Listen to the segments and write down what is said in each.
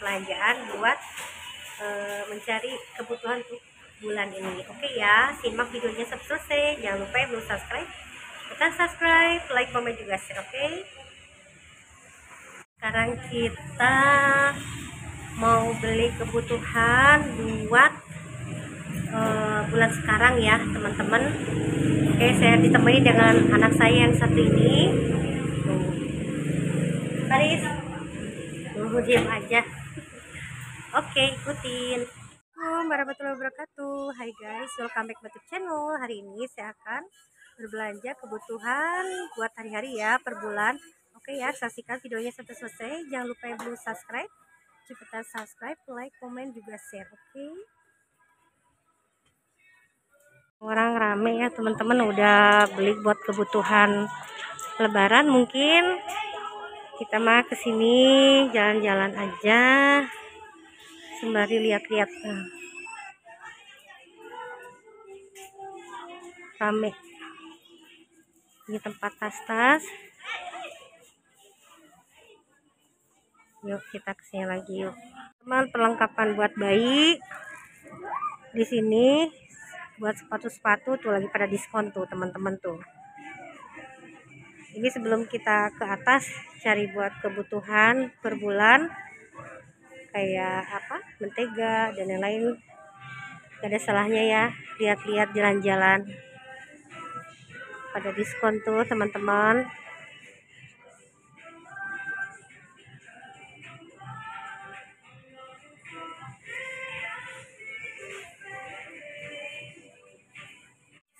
belanjaan buat mencari kebutuhan untuk bulan ini. Oke ya, simak videonya sampai selesai. Jangan lupa belum subscribe, tekan subscribe, like, komen juga share. Oke. Sekarang kita mau beli kebutuhan buat bulan sekarang ya teman-teman. Oke, saya ditemani dengan anak saya yang satu ini. Tuh. Paris, diam aja. Oke, ikutin. Assalamualaikum warahmatullahi wabarakatuh. Hai guys, welcome back to channel. Hari ini saya akan berbelanja kebutuhan buat hari-hari ya, per bulan. Oke ya, saksikan videonya sampai selesai. Jangan lupa yang belum subscribe, cepetan subscribe, like, komen juga share. Oke. Orang rame ya teman-teman, udah beli buat kebutuhan lebaran. Mungkin kita mah kesini jalan-jalan aja sembari lihat-lihat. Rame ini tempat tas-tas. Yuk kita kesini lagi yuk teman. Perlengkapan buat bayi di sini, buat sepatu-sepatu tuh lagi pada diskon tuh teman-teman tuh. Ini sebelum kita ke atas cari buat kebutuhan per bulan kayak apa, mentega dan yang lain. Gak ada salahnya ya lihat-lihat, jalan-jalan pada diskon tuh teman-teman.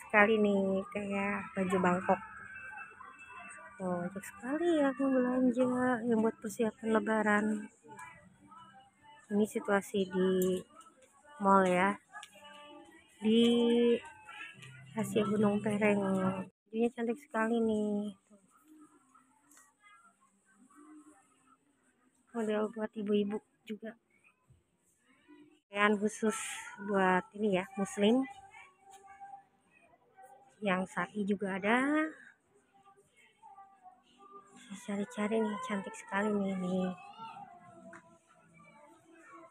Sekali nih kayak baju bangkok. Oh, banyak sekali ya belanja yang buat persiapan lebaran. Ini situasi di mall ya, di Asia Gunung Pereng. Ini cantik sekali nih. Model buat ibu-ibu juga. Pakaian khusus buat ini ya, muslim. Yang sa'i juga ada. Cari-cari nih, cantik sekali nih.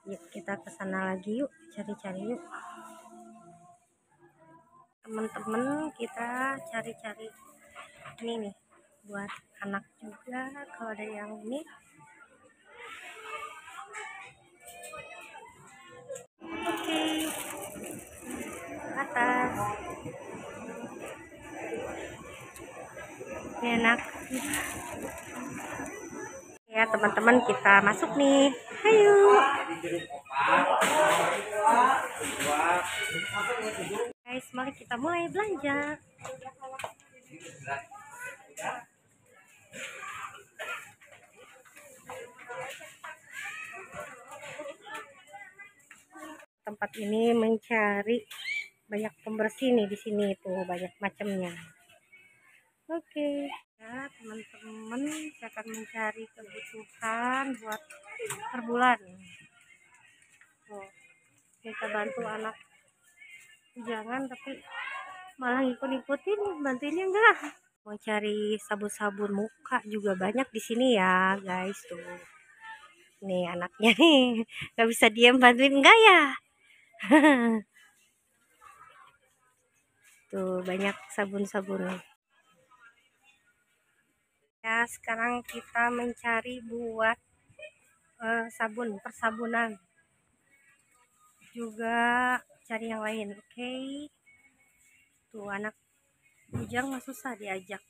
Yuk kita ke sana lagi yuk, cari-cari yuk. Teman-teman, kita cari-cari ini nih buat anak juga kalau ada yang ini. Oke, atas enak ya teman-teman, kita masuk nih. Ayo guys, mari kita mulai belanja. Tempat ini mencari banyak pembersih nih, di sini tuh banyak macamnya. Oke ya teman-teman, saya akan mencari kebutuhan buat per bulan. Oh, kita bantu anak jangan, tapi malah ngikut-ngikutin, bantuinnya enggak. Mau cari sabun-sabun muka juga banyak di sini ya guys tuh. Nih anaknya nih nggak bisa diam, bantuin enggak ya. Tuh banyak sabun-sabun ya. Sekarang kita mencari buat sabun, persabunan juga, cari yang lain. Oke. Tuh anak bujang mah susah diajak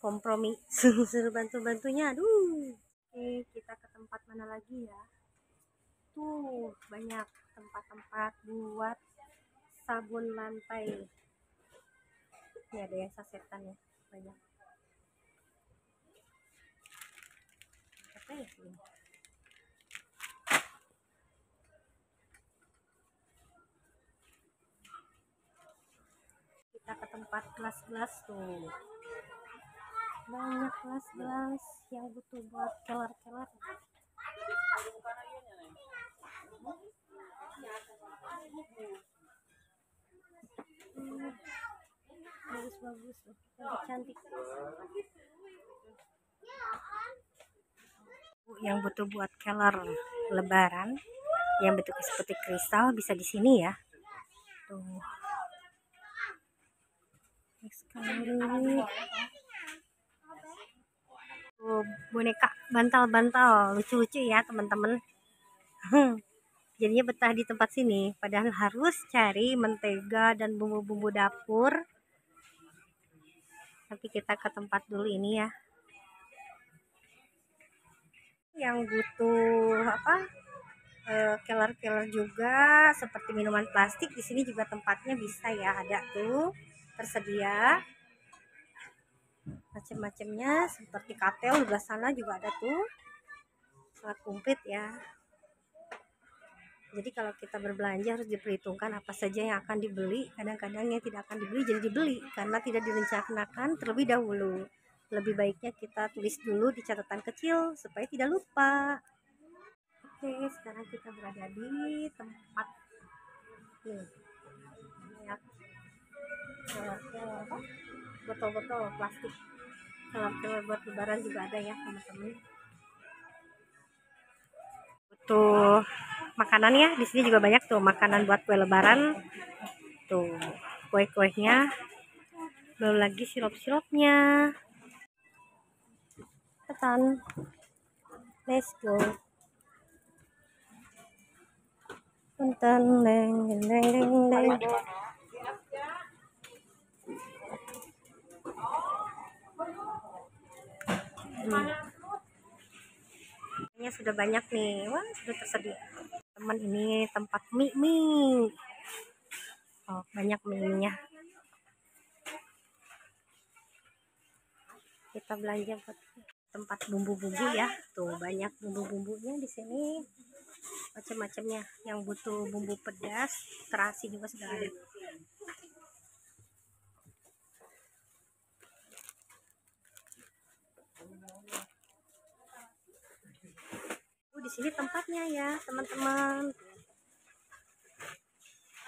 kompromi. Suruh bantu-bantunya, aduh. Oke, kita ke tempat mana lagi ya. Tuh banyak tempat-tempat buat sabun lantai. Ini ada yang sasetan ya, banyak. Apa ya ini? Kita ke tempat gelas-gelas tuh. Banyak gelas-gelas yang butuh buat kelar-kelar. Bagus-bagus tuh, cantik. yang butuh buat keler lebaran yang bentuknya seperti kristal bisa di sini ya. Tuh. Sekali. Tuh, boneka bantal-bantal lucu-lucu ya teman-teman. Jadinya betah di tempat sini, padahal harus cari mentega dan bumbu-bumbu dapur. Tapi kita ke tempat dulu ini ya. Yang butuh apa? Keler-keler juga seperti minuman plastik di sini juga tempatnya bisa ya, ada tuh tersedia macam-macamnya seperti katel di belah sana juga ada tuh, sangat komplit ya. Jadi kalau kita berbelanja harus diperhitungkan apa saja yang akan dibeli. Kadang-kadang yang tidak akan dibeli jadi dibeli karena tidak direncanakan terlebih dahulu. Lebih baiknya kita tulis dulu di catatan kecil supaya tidak lupa. Oke, sekarang kita berada di tempat nih banyak botol-botol plastik. Keler buat lebaran juga ada ya teman-teman. Tuh makanan ya, di sini juga banyak tuh makanan buat kue lebaran. Tuh kue-kuenya, belum lagi sirup-sirupnya. Ketan, let's go. Ketan, leng, leng, leng, leng. Ini sudah banyak nih, wah sudah tersedia. Teman ini tempat mie. Oh banyak mie-nya. Kita belanja buat tempat bumbu-bumbu ya, tuh banyak bumbu-bumbunya di sini, macam-macamnya. Yang butuh bumbu pedas, terasi juga sudah ada. Di sini tempatnya ya teman-teman.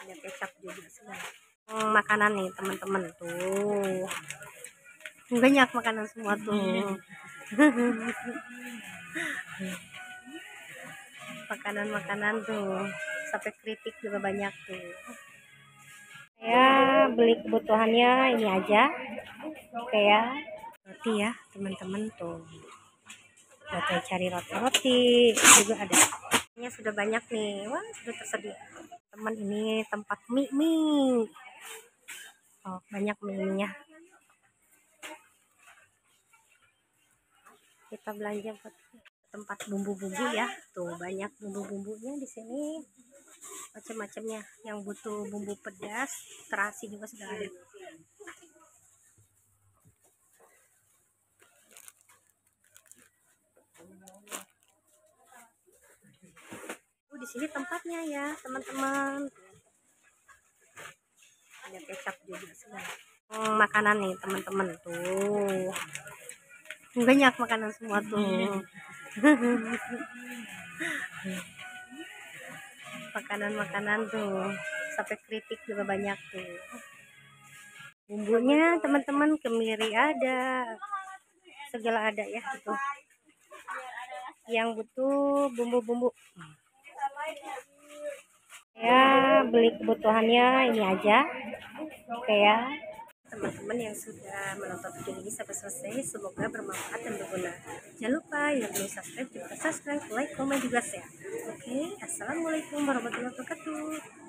Ada kecap juga sudah. Makanan nih teman-teman tuh. Banyak makanan semua tuh. Makanan-makanan tuh. Sampai keripik juga banyak tuh. Ya beli kebutuhannya ini aja. Kayak roti ya teman-teman tuh. Buat cari roti juga ada. Ini sudah banyak nih, wah sudah tersedia. Teman ini tempat mie. Oh banyak mie-nya. Kita belanja buat tempat bumbu-bumbu ya, tuh banyak bumbu-bumbunya di sini, macam-macamnya. Yang butuh bumbu pedas, terasi juga sudah ada. Di sini tempatnya ya teman-teman. Ada kecap juga sudah. Makanan nih teman-teman tuh. Banyak makanan semua tuh. Makanan-makanan tuh. Sampai keripik juga banyak tuh. Bumbunya teman-teman kemiri ada. Segala ada ya itu. Yang butuh bumbu-bumbu. Ya beli kebutuhannya ini aja. Kayak teman-teman yang sudah menonton video ini sampai selesai, semoga bermanfaat dan berguna. Jangan lupa yang belum subscribe juga subscribe, like, komen juga share. Oke, assalamualaikum warahmatullahi wabarakatuh.